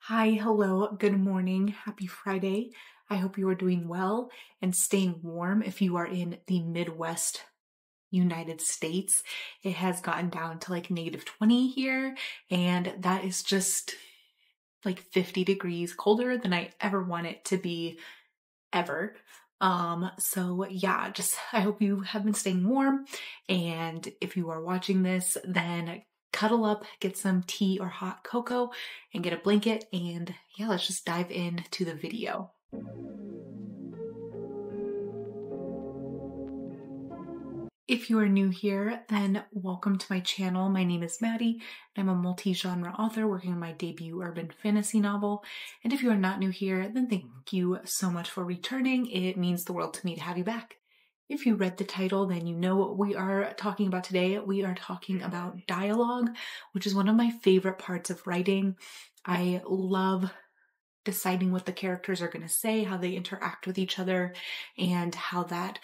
Hi, hello, good morning, happy Friday. I hope you are doing well and staying warm if you are in the Midwest United States. It has gotten down to like -20 here, and that is just like 50 degrees colder than I ever want it to be ever. So yeah, just I hope you have been staying warm, and if you are watching this, then cuddle up, get some tea or hot cocoa, and get a blanket, and yeah, let's just dive into the video. If you are new here, then welcome to my channel. My name is Maddie, and I'm a multi-genre author working on my debut urban fantasy novel. And if you are not new here, then thank you so much for returning. It means the world to me to have you back. If you read the title, then you know what we are talking about today. We are talking about dialogue, which is one of my favorite parts of writing. I love deciding what the characters are going to say, how they interact with each other, and how that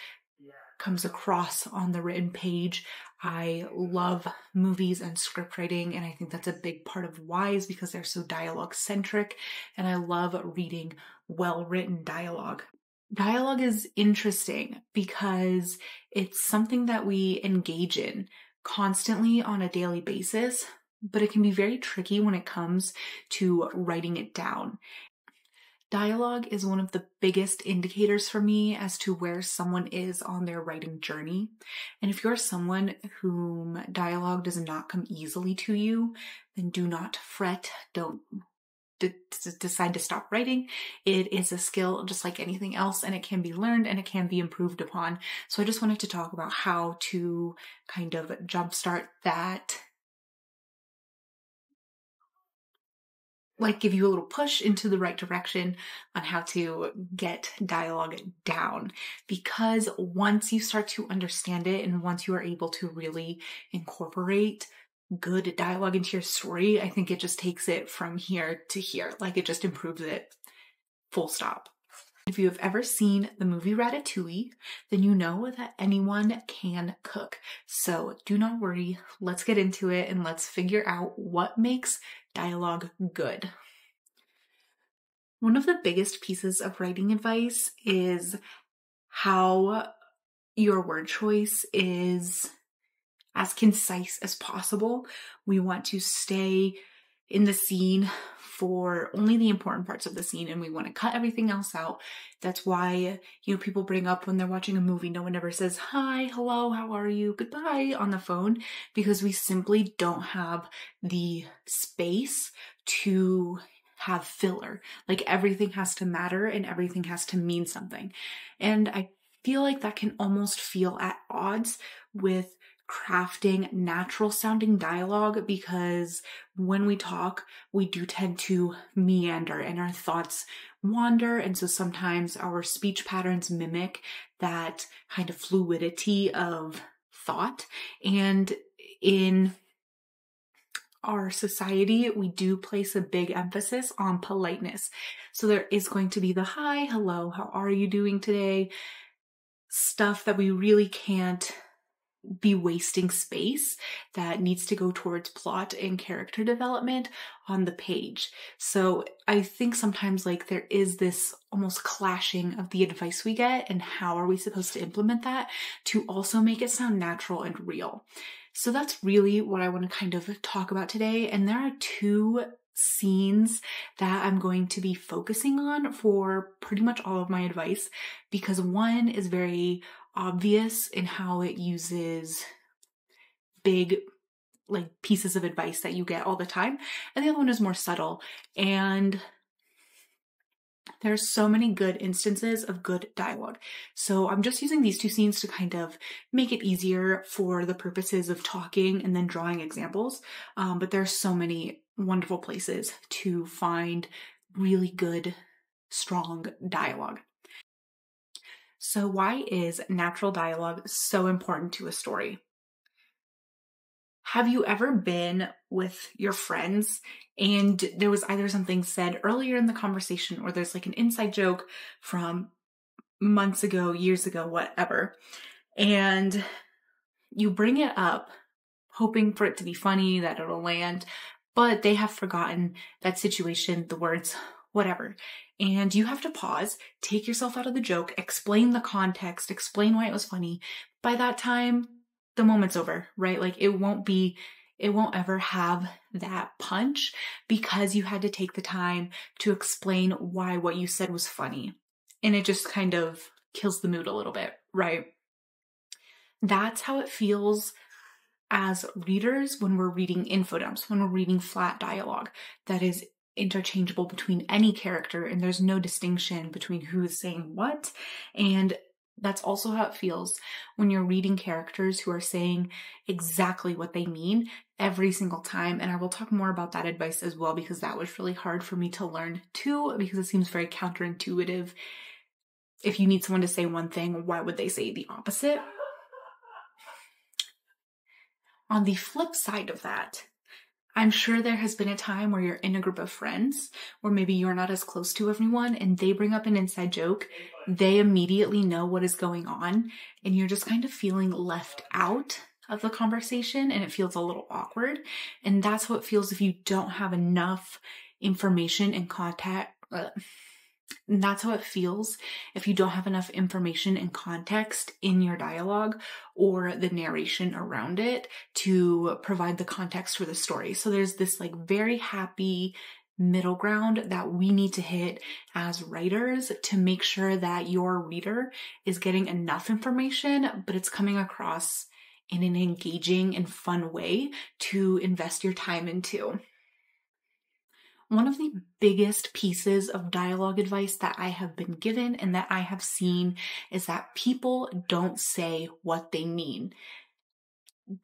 comes across on the written page. I love movies and script writing, and I think that's a big part of why is because they're so dialogue centric, and I love reading well-written dialogue. Dialogue is interesting because it's something that we engage in constantly on a daily basis, but it can be very tricky when it comes to writing it down. Dialogue is one of the biggest indicators for me as to where someone is on their writing journey. And if you're someone whom dialogue does not come easily to you, then do not fret. Don't decide to stop writing. It is a skill just like anything else, and it can be learned and it can be improved upon. So I just wanted to talk about how to kind of jumpstart that, like give you a little push into the right direction on how to get dialogue down. Because once you start to understand it and once you are able to really incorporate good dialogue into your story, I think it just takes it from here to here. Like it just improves it, full stop. If you have ever seen the movie Ratatouille, then you know that anyone can cook. So do not worry, let's get into it and let's figure out what makes dialogue good. One of the biggest pieces of writing advice is how your word choice is as concise as possible. We want to stay in the scene for only the important parts of the scene, and we want to cut everything else out. That's why, people bring up when they're watching a movie, no one ever says, hi, hello, how are you, goodbye on the phone, because we simply don't have the space to have filler. Like everything has to matter and everything has to mean something. And I feel like that can almost feel at odds with crafting natural sounding dialogue, because when we talk, we do tend to meander and our thoughts wander. And so sometimes our speech patterns mimic that kind of fluidity of thought. And in our society, we do place a big emphasis on politeness. So there is going to be the hi, hello, how are you doing today? Stuff that we really can't be wasting space, that needs to go towards plot and character development on the page. So I think sometimes there is this almost clashing of the advice we get and how are we supposed to implement that to also make it sound natural and real. So that's really what I want to kind of talk about today. And there are two scenes that I'm going to be focusing on for pretty much all of my advice, because one is very obvious in how it uses big pieces of advice that you get all the time, and the other one is more subtle. And there's so many good instances of good dialogue. So I'm just using these two scenes to kind of make it easier for the purposes of talking and then drawing examples. But there's so many wonderful places to find really good, strong dialogue. So why is natural dialogue so important to a story? Have you ever been with your friends and there was either something said earlier in the conversation or there's an inside joke from months ago, years ago, whatever, and you bring it up hoping for it to be funny, that it'll land, but they have forgotten that situation, the words, whatever. And you have to pause, take yourself out of the joke, explain the context, explain why it was funny. By that time, the moment's over, right? Like it won't ever have that punch because you had to take the time to explain why what you said was funny. And it just kind of kills the mood a little bit, right? That's how it feels as readers when we're reading infodumps, when we're reading flat dialogue that is interchangeable between any character and there's no distinction between who is saying what. And that's also how it feels when you're reading characters who are saying exactly what they mean every single time. And I will talk more about that advice as well, because that was really hard for me to learn too, because it seems very counterintuitive. If you need someone to say one thing, why would they say the opposite? On the flip side of that, I'm sure there has been a time where you're in a group of friends, or maybe you're not as close to everyone, and they bring up an inside joke. They immediately know what is going on, and you're just kind of feeling left out of the conversation, and it feels a little awkward. And that's what it feels if you don't have enough information and contact. And that's how it feels if you don't have enough information and context in your dialogue or the narration around it to provide the context for the story. So there's this like very happy middle ground that we need to hit as writers to make sure that your reader is getting enough information, but it's coming across in an engaging and fun way to invest your time into. One of the biggest pieces of dialogue advice that I have been given and that I have seen is that people don't say what they mean.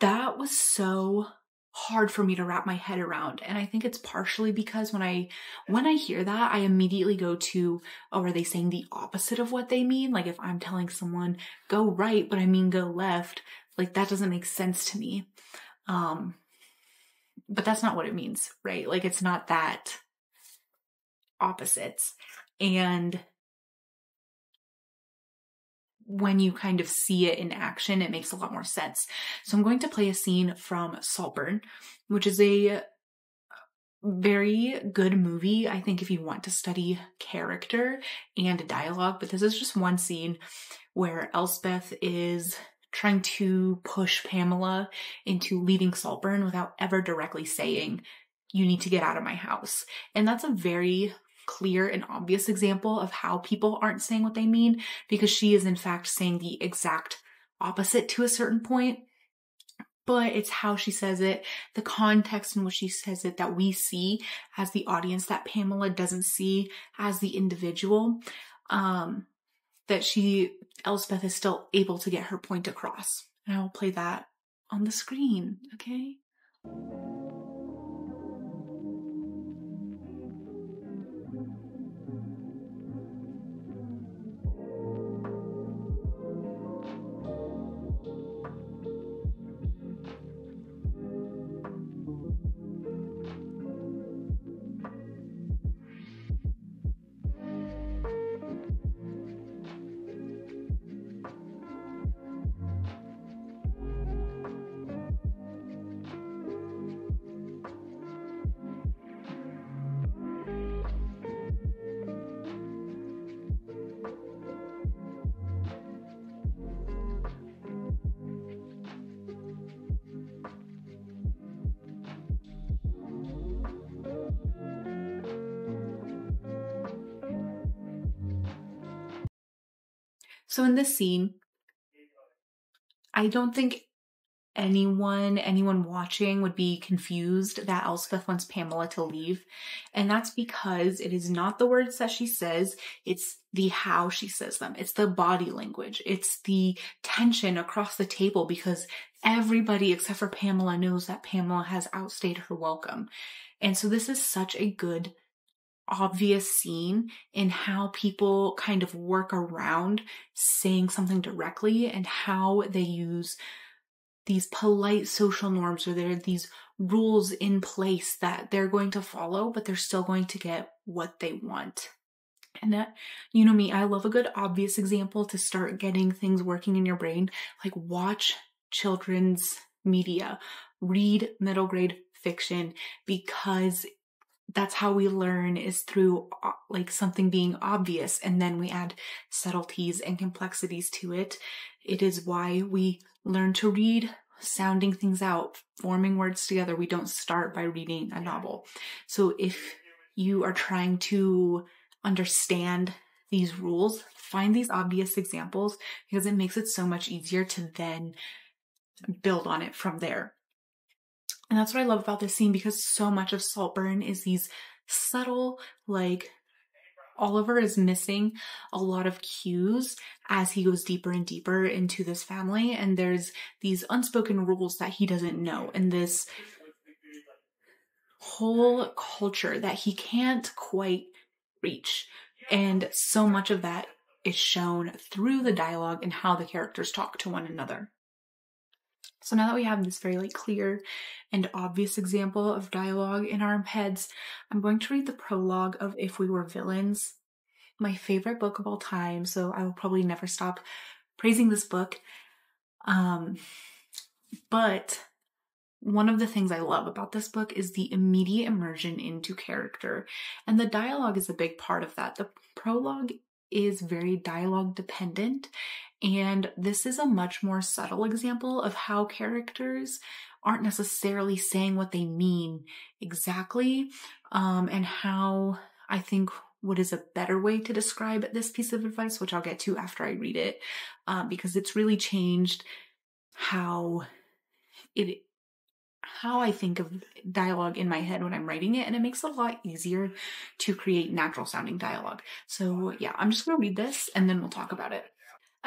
That was so hard for me to wrap my head around. And I think it's partially because when I hear that, I immediately go to, oh, are they saying the opposite of what they mean? Like if I'm telling someone go right, but I mean go left, like that doesn't make sense to me. But that's not what it means, right? Like it's not that opposites. And when you kind of see it in action, it makes a lot more sense. So I'm going to play a scene from Saltburn, which is a very good movie, I think, if you want to study character and dialogue. But this is just one scene where Elspeth is trying to push Pamela into leaving Saltburn without ever directly saying, you need to get out of my house. And that's a very clear and obvious example of how people aren't saying what they mean, because she is in fact saying the exact opposite to a certain point. But it's how she says it, the context in which she says it, that we see as the audience, that Pamela doesn't see as the individual, that Elspeth is still able to get her point across. And I will play that on the screen, okay? So in this scene, I don't think anyone watching would be confused that Elspeth wants Pamela to leave. And that's because it is not the words that she says, it's the how she says them. It's the body language. It's the tension across the table, because everybody except for Pamela knows that Pamela has outstayed her welcome. And so this is such a good, obvious scene in how people kind of work around saying something directly and how they use these polite social norms, or there are these rules in place that they're going to follow, but they're still going to get what they want. And that, you know me, I love a good obvious example to start getting things working in your brain. Like watch children's media, read middle grade fiction because that's how we learn, is through like something being obvious, and then we add subtleties and complexities to it. It is why we learn to read, sounding things out, forming words together. We don't start by reading a novel. So if you are trying to understand these rules, find these obvious examples, because it makes it so much easier to then build on it from there. And that's what I love about this scene, because so much of Saltburn is these subtle, like, Oliver is missing a lot of cues as he goes deeper and deeper into this family, and there's these unspoken rules that he doesn't know, and this whole culture that he can't quite reach. And so much of that is shown through the dialogue and how the characters talk to one another. So now that we have this very like clear and obvious example of dialogue in our heads, I'm going to read the prologue of If We Were Villains, my favorite book of all time. So I will probably never stop praising this book. But one of the things I love about this book is the immediate immersion into character. And the dialogue is a big part of that. The prologue is very dialogue dependent. And this is a much more subtle example of how characters aren't necessarily saying what they mean exactly, and how I think what is a better way to describe this piece of advice, which I'll get to after I read it, because it's really changed how I think of dialogue in my head when I'm writing it, and it makes it a lot easier to create natural sounding dialogue. So yeah, I'm just going to read this and then we'll talk about it.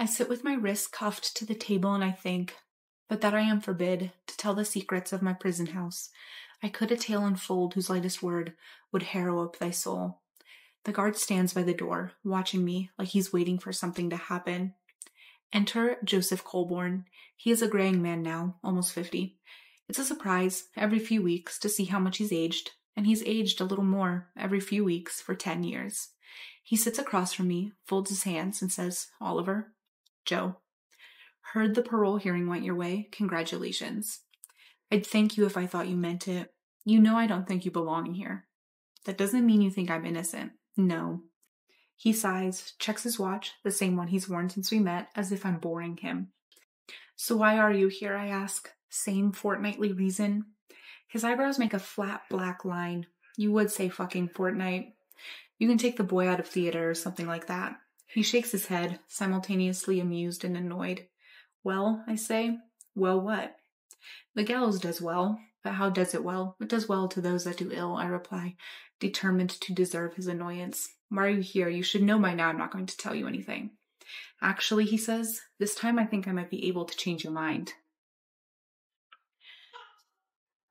I sit with my wrists cuffed to the table and I think, but that I am forbid to tell the secrets of my prison house. I could a tale unfold whose lightest word would harrow up thy soul. The guard stands by the door, watching me like he's waiting for something to happen. Enter Joseph Colborne. He is a graying man now, almost 50. It's a surprise every few weeks to see how much he's aged, and he's aged a little more every few weeks for 10 years. He sits across from me, folds his hands, and says, Oliver, Joe, heard the parole hearing went your way. Congratulations. I'd thank you if I thought you meant it. You know I don't think you belong in here. That doesn't mean you think I'm innocent. No. He sighs, checks his watch, the same one he's worn since we met, as if I'm boring him. So why are you here, I ask. Same fortnightly reason. His eyebrows make a flat black line. You would say fucking fortnight. You can take the boy out of theater or something like that. He shakes his head, simultaneously amused and annoyed. Well, I say. Well, what? The gallows does well, but how does it well? It does well to those that do ill, I reply, determined to deserve his annoyance. Why are you here? You should know by now I'm not going to tell you anything. Actually, he says, this time I think I might be able to change your mind.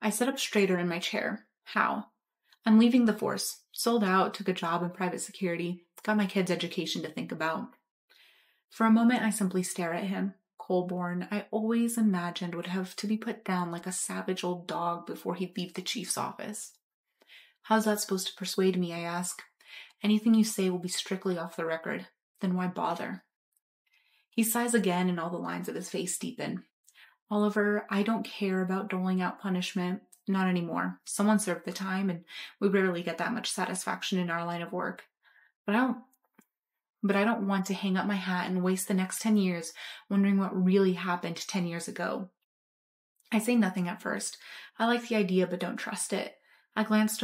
I sit up straighter in my chair. How? I'm leaving the force. Sold out, took a job in private security, got my kids' education to think about. For a moment, I simply stare at him. Colborne, I always imagined would have to be put down like a savage old dog before he'd leave the chief's office. How's that supposed to persuade me, I ask. Anything you say will be strictly off the record. Then why bother? He sighs again and all the lines of his face deepen. Oliver, I don't care about doling out punishment. Not anymore. Someone served the time, and we rarely get that much satisfaction in our line of work. But I don't want to hang up my hat and waste the next 10 years wondering what really happened 10 years ago. I say nothing at first. I like the idea, but don't trust it. I glance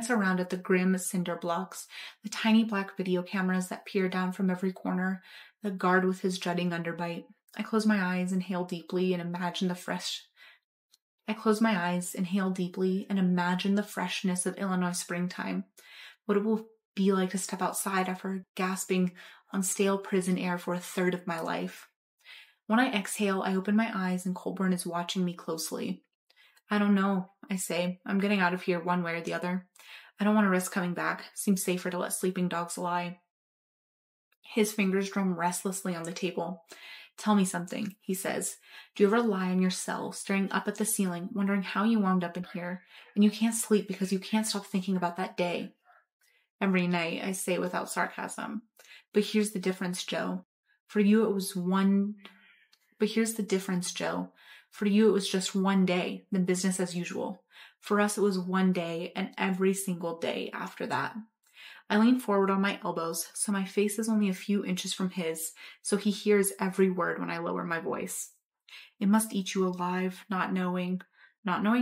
around at the grim cinder blocks, the tiny black video cameras that peer down from every corner, the guard with his jutting underbite. I close my eyes, inhale deeply, and imagine the freshness of Illinois springtime. What it will be like to step outside after gasping on stale prison air for a third of my life. When I exhale, I open my eyes and Colburn is watching me closely. I don't know, I say. I'm getting out of here one way or the other. I don't want to risk coming back. Seems safer to let sleeping dogs lie. His fingers drum restlessly on the table. Tell me something, he says. Do you ever lie in your cell, staring up at the ceiling, wondering how you wound up in here, and you can't sleep because you can't stop thinking about that day? Every night, I say without sarcasm. But here's the difference, Joe. For you, For you, it was just one day, then business as usual. For us, it was one day and every single day after that. I lean forward on my elbows, so my face is only a few inches from his, so he hears every word when I lower my voice. It must eat you alive, not knowing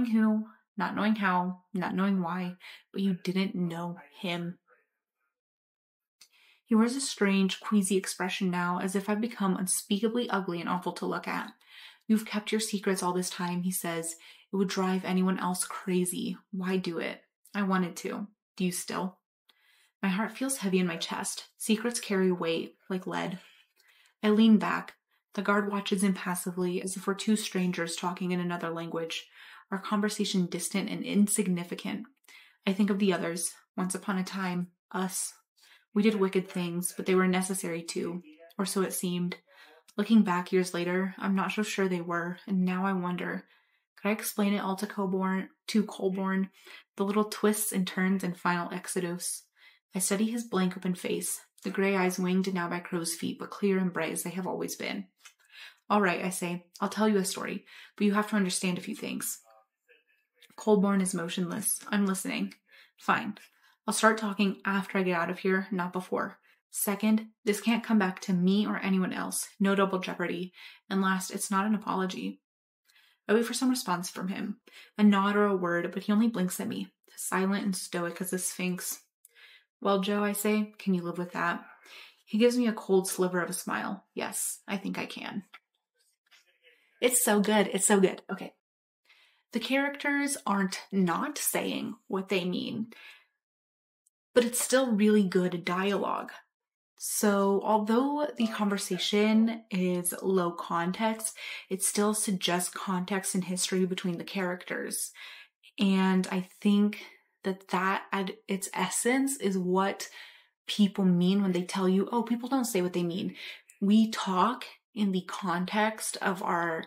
who, not knowing how, not knowing why, but you didn't know him. He wears a strange, queasy expression now, as if I've become unspeakably ugly and awful to look at. You've kept your secrets all this time, he says. It would drive anyone else crazy. Why do it? I wanted to. Do you still? My heart feels heavy in my chest. Secrets carry weight, like lead. I lean back. The guard watches impassively, as if we're two strangers talking in another language, our conversation distant and insignificant. I think of the others. Once upon a time, us. We did wicked things, but they were necessary too, or so it seemed. Looking back years later, I'm not so sure they were, and now I wonder, could I explain it all to Colborne, the little twists and turns and final exodus? I study his blank open face, the gray eyes winged now by crow's feet, but clear and bright as they have always been. All right, I say, I'll tell you a story, but you have to understand a few things. Colborne is motionless. I'm listening. Fine. I'll start talking after I get out of here, not before. Second, this can't come back to me or anyone else. No double jeopardy. And last, it's not an apology. I wait for some response from him. A nod or a word, but he only blinks at me, silent and stoic as a sphinx. Well, Joe, I say, can you live with that? He gives me a cold sliver of a smile. Yes, I think I can. It's so good. It's so good. Okay. The characters aren't not saying what they mean, but it's still really good dialogue. So although the conversation is low context, it still suggests context and history between the characters. And I think that at its essence is what people mean when they tell you, oh, people don't say what they mean. We talk in the context of our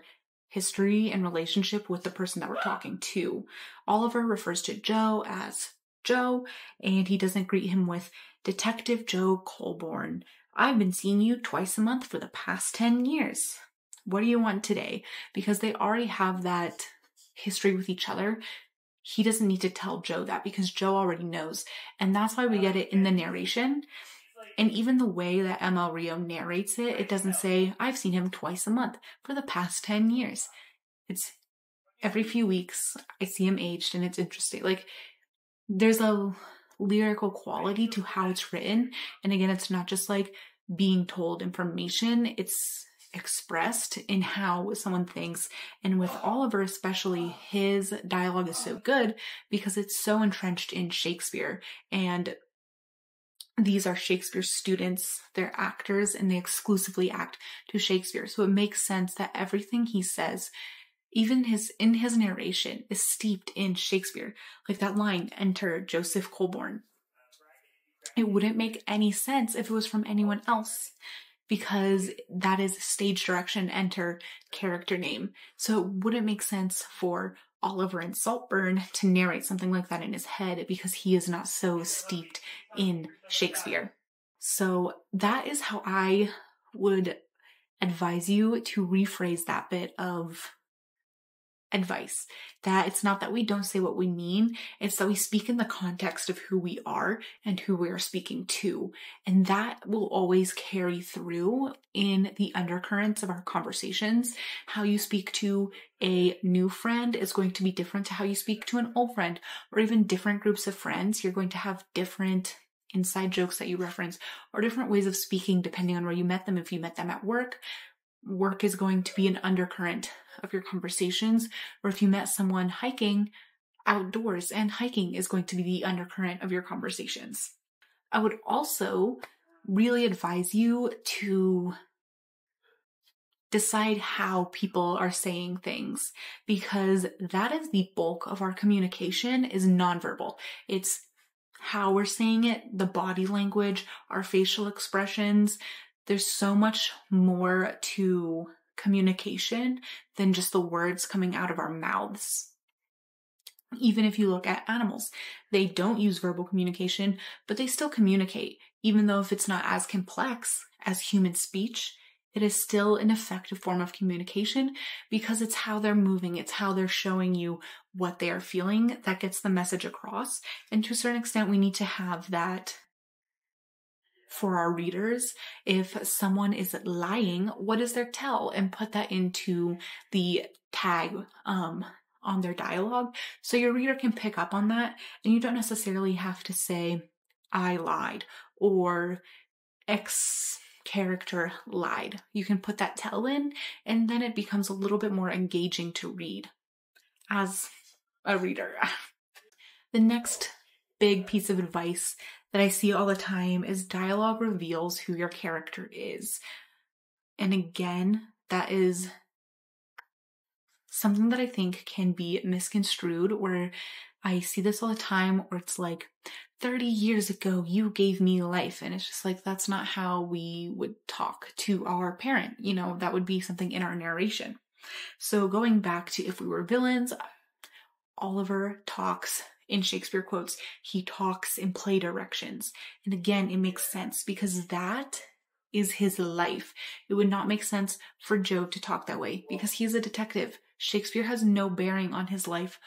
history and relationship with the person that we're talking to. Oliver refers to Joe as Joe, and he doesn't greet him with Detective Joe Colborne. I've been seeing you twice a month for the past 10 years. What do you want today? Because they already have that history with each other. He doesn't need to tell Joe that because Joe already knows. And that's why we get it in the narration. And even the way that ML Rio narrates it, it doesn't say, I've seen him twice a month for the past 10 years. It's every few weeks I see him aged, and it's interesting. Like, there's a lyrical quality to how it's written. And again, it's not just like being told information. It's expressed in how someone thinks. And with Oliver especially, his dialogue is so good because it's so entrenched in Shakespeare. And these are Shakespeare students, they're actors, and they exclusively act to Shakespeare. So it makes sense that everything he says, even in his narration, is steeped in Shakespeare. Like that line, enter Joseph Colborne. It wouldn't make any sense if it was from anyone else, because that is stage direction, enter character name. So it wouldn't make sense for Oliver and Saltburn to narrate something like that in his head because he is not so steeped in Shakespeare. So that is how I would advise you to rephrase that bit of advice. That it's not that we don't say what we mean, it's that we speak in the context of who we are and who we are speaking to. And that will always carry through in the undercurrents of our conversations. How you speak to a new friend is going to be different to how you speak to an old friend, or even different groups of friends. You're going to have different inside jokes that you reference, or different ways of speaking depending on where you met them. If you met them at work, work is going to be an undercurrent of your conversations, or if you met someone hiking outdoors, and hiking is going to be the undercurrent of your conversations. I would also really advise you to decide how people are saying things, because that is the bulk of our communication is nonverbal. It's how we're saying it, the body language, our facial expressions. There's so much more to communication than just the words coming out of our mouths. Even if you look at animals, they don't use verbal communication, but they still communicate. Even though if it's not as complex as human speech, it is still an effective form of communication because it's how they're moving. It's how they're showing you what they are feeling that gets the message across. And to a certain extent, we need to have that for our readers. If someone is lying, what is their tell? And put that into the tag on their dialogue so your reader can pick up on that. And you don't necessarily have to say, I lied, or X character lied. You can put that tell in, and then it becomes a little bit more engaging to read as a reader. The next big piece of advice that I see all the time is dialogue reveals who your character is. And again, that is something that I think can be misconstrued, where I see this all the time where it's like, 30 years ago, you gave me life. And it's just like, that's not how we would talk to our parent. You know, that would be something in our narration. So going back to if we were villains, Oliver talks in Shakespeare quotes, he talks in play directions. And again, it makes sense because that is his life. It would not make sense for Joe to talk that way because he's a detective. Shakespeare has no bearing on his life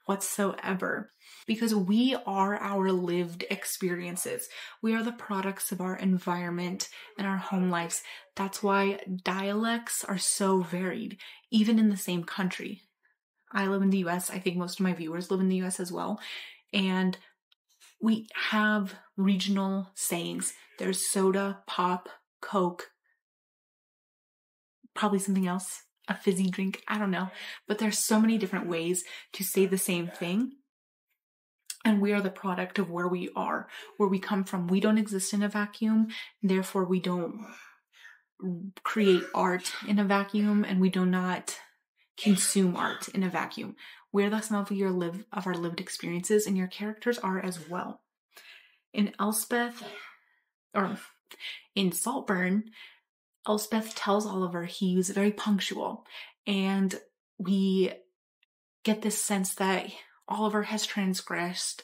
whatsoever because we are our lived experiences. We are the products of our environment and our home lives. That's why dialects are so varied, even in the same country. I live in the US. I think most of my viewers live in the US as well. And we have regional sayings. There's soda, pop, Coke, probably something else, a fizzy drink. I don't know. But there's so many different ways to say the same thing. And we are the product of where we are, where we come from. We don't exist in a vacuum. Therefore, we don't create art in a vacuum, and we do not consume art in a vacuum. We're the sum of our lived experiences, and your characters are as well. In Saltburn, Elspeth tells Oliver he's very punctual, and we get this sense that Oliver has transgressed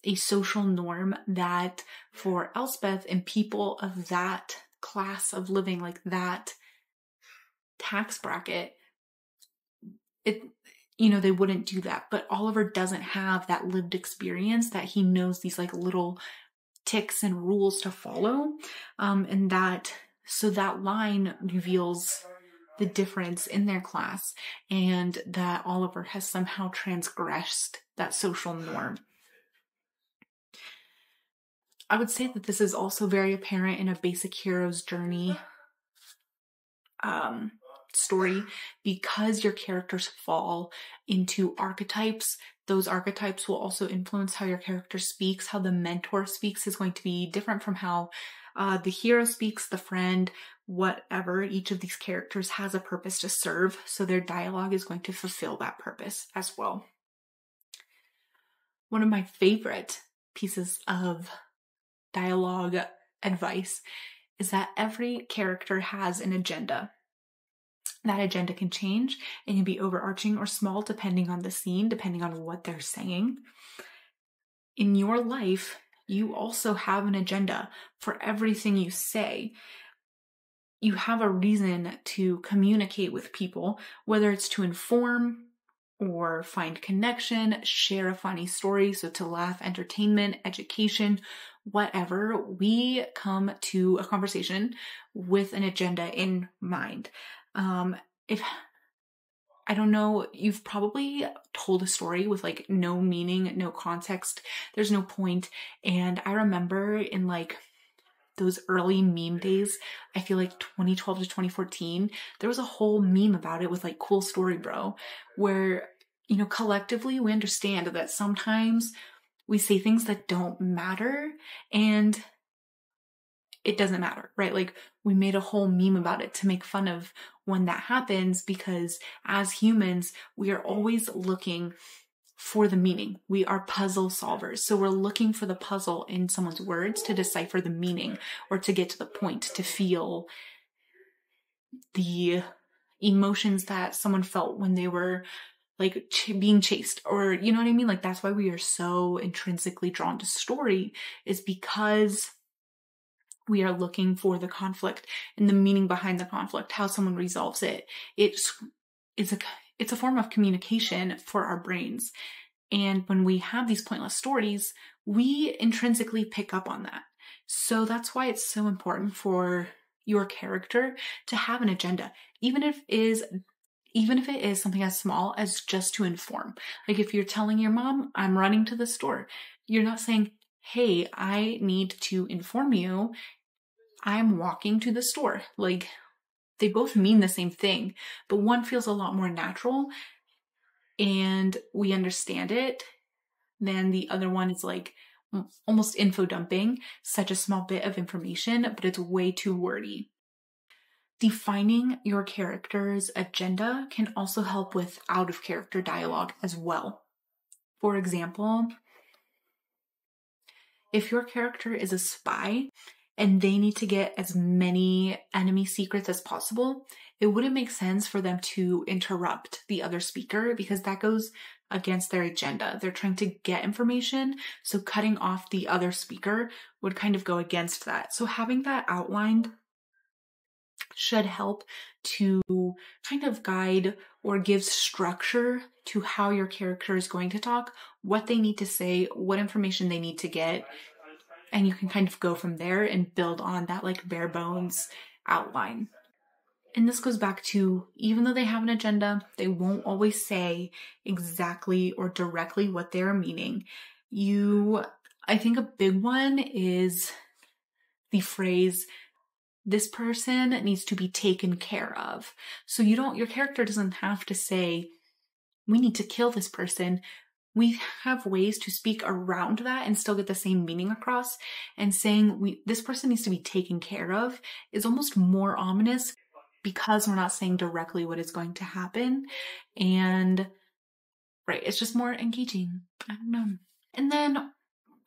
a social norm that for Elspeth and people of that class of living, like that tax bracket, they wouldn't do that. But Oliver doesn't have that lived experience that he knows these like little ticks and rules to follow. So that line reveals the difference in their class and that Oliver has somehow transgressed that social norm. I would say that this is also very apparent in a basic hero's journey story because your characters fall into archetypes. Those archetypes will also influence how your character speaks. How the mentor speaks is going to be different from how the hero speaks, the friend, whatever. Each of these characters has a purpose to serve, so their dialogue is going to fulfill that purpose as well. One of my favorite pieces of dialogue advice is that every character has an agenda. That agenda can change. It can be overarching or small depending on the scene, depending on what they're saying. In your life, you also have an agenda for everything you say. You have a reason to communicate with people, whether it's to inform or find connection, share a funny story, so to laugh, entertainment, education, whatever. We come to a conversation with an agenda in mind. If I don't know, you've probably told a story with like no meaning, no context, there's no point. And I remember in like those early meme days, I feel like 2012 to 2014, there was a whole meme about it with like cool story, bro, where, collectively we understand that sometimes we say things that don't matter and it doesn't matter, right? Like we made a whole meme about it to make fun of when that happens, because as humans, we are always looking for the meaning. We are puzzle solvers. So we're looking for the puzzle in someone's words to decipher the meaning or to get to the point, to feel the emotions that someone felt when they were like being chased, or you know what I mean? Like that's why we are so intrinsically drawn to story, is because We are looking for the conflict and the meaning behind the conflict, how someone resolves it. It's a form of communication for our brains. And when we have these pointless stories, we intrinsically pick up on that. So that's why it's so important for your character to have an agenda, even if it is something as small as just to inform. Like if you're telling your mom, I'm running to the store, you're not saying, hey, I need to inform you I'm walking to the store. Like, they both mean the same thing, but one feels a lot more natural and we understand it than the other one is like almost info dumping, such a small bit of information, but it's way too wordy. Defining your character's agenda can also help with out of character dialogue as well. For example, if your character is a spy and they need to get as many enemy secrets as possible, it wouldn't make sense for them to interrupt the other speaker because that goes against their agenda. They're trying to get information, so cutting off the other speaker would kind of go against that. So having that outlined should help to kind of guide or give structure to how your character is going to talk, what they need to say, what information they need to get, and you can kind of go from there and build on that like bare bones outline. And this goes back to, even though they have an agenda, they won't always say exactly or directly what they're meaning. I think a big one is the phrase, this person needs to be taken care of. So your character doesn't have to say, we need to kill this person. We have ways to speak around that and still get the same meaning across. And saying this person needs to be taken care of is almost more ominous because we're not saying directly what is going to happen. And right, it's just more engaging. I don't know. And then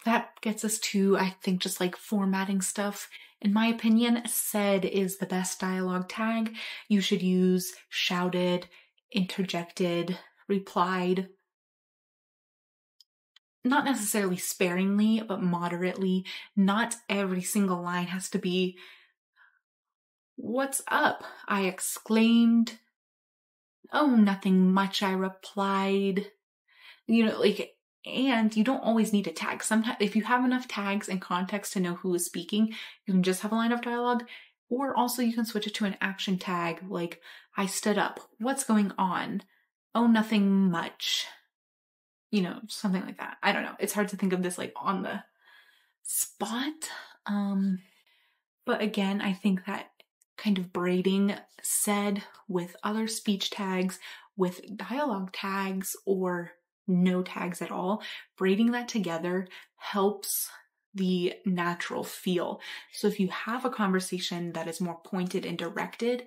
that gets us to, I think, just like formatting stuff. In my opinion, said is the best dialogue tag. You should use shouted, interjected, replied. Not necessarily sparingly, but moderately. Not every single line has to be, "What's up?" I exclaimed. "Oh, nothing much," I replied. And you don't always need a tag. Sometimes, if you have enough tags and context to know who is speaking, you can just have a line of dialogue. Or also you can switch it to an action tag, like, "I stood up. What's going on?" "Oh, nothing much." Something like that. I don't know. It's hard to think of this like on the spot. But again, I think that kind of braiding said with other speech tags, with dialogue tags, or no tags at all, braiding that together helps the natural feel. So if you have a conversation that is more pointed and directed,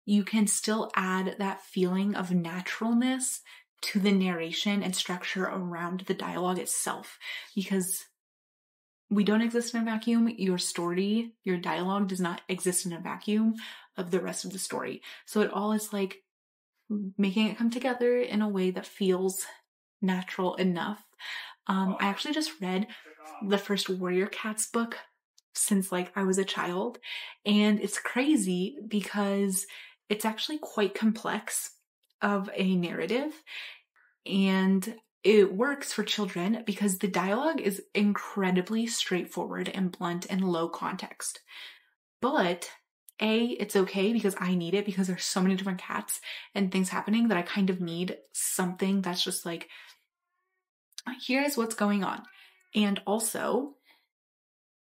you can still add that feeling of naturalness to the narration and structure around the dialogue itself, because we don't exist in a vacuum. Your story, your dialogue does not exist in a vacuum of the rest of the story. So it all is like making it come together in a way that feels natural enough. I actually just read the first Warrior Cats book since like I was a child, and it's crazy because it's actually quite complex of a narrative, and it works for children because the dialogue is incredibly straightforward and blunt and low context. But it's okay because I need it, because there's so many different cats and things happening that I kind of need something that's just like, here's what's going on. And also,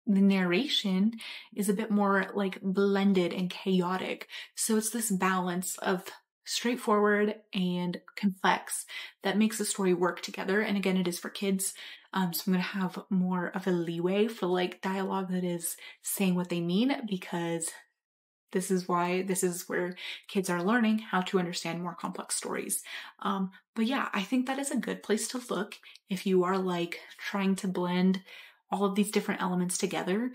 the narration is a bit more like blended and chaotic. So it's this balance of straightforward and complex that makes the story work together. And again, it is for kids. So I'm going to have more of a leeway for like dialogue that is saying what they mean, because this is where kids are learning how to understand more complex stories. But yeah, I think that is a good place to look if you are like trying to blend all of these different elements together.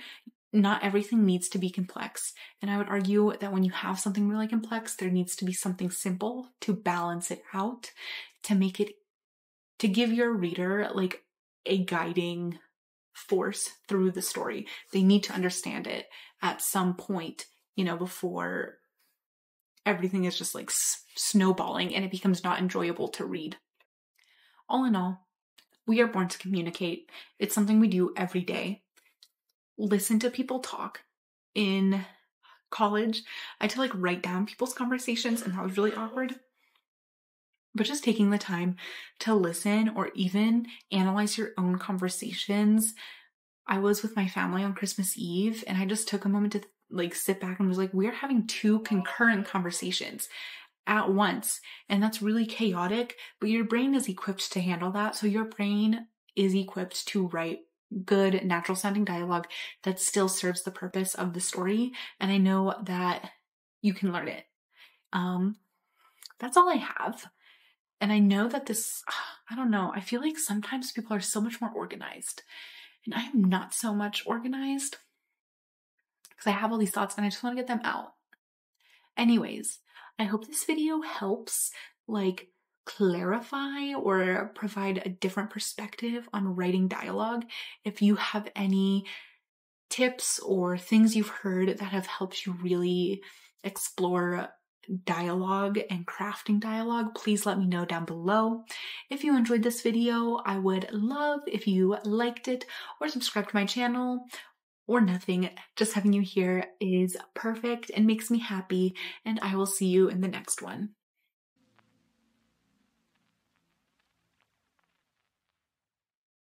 Not everything needs to be complex. And I would argue that when you have something really complex, there needs to be something simple to balance it out, to give your reader like a guiding force through the story. They need to understand it at some point, before everything is just like snowballing and it becomes not enjoyable to read. All in all, we are born to communicate. It's something we do every day. Listen to people talk. In college, I had to like write down people's conversations, and that was really awkward. But just taking the time to listen or even analyze your own conversations. I was with my family on Christmas Eve, and I just took a moment to like sit back and was like, we're having two concurrent conversations at once. And that's really chaotic, but your brain is equipped to handle that. So your brain is equipped to write good, natural sounding dialogue that still serves the purpose of the story. And I know that you can learn it. That's all I have. And I know that I don't know, I feel like sometimes people are so much more organized, and I am not so much organized because I have all these thoughts and I just want to get them out. Anyways, I hope this video helps like clarify or provide a different perspective on writing dialogue. If you have any tips or things you've heard that have helped you really explore dialogue and crafting dialogue, please let me know down below. If you enjoyed this video, I would love if you liked it or subscribed to my channel, or nothing. Just having you here is perfect and makes me happy, and I will see you in the next one.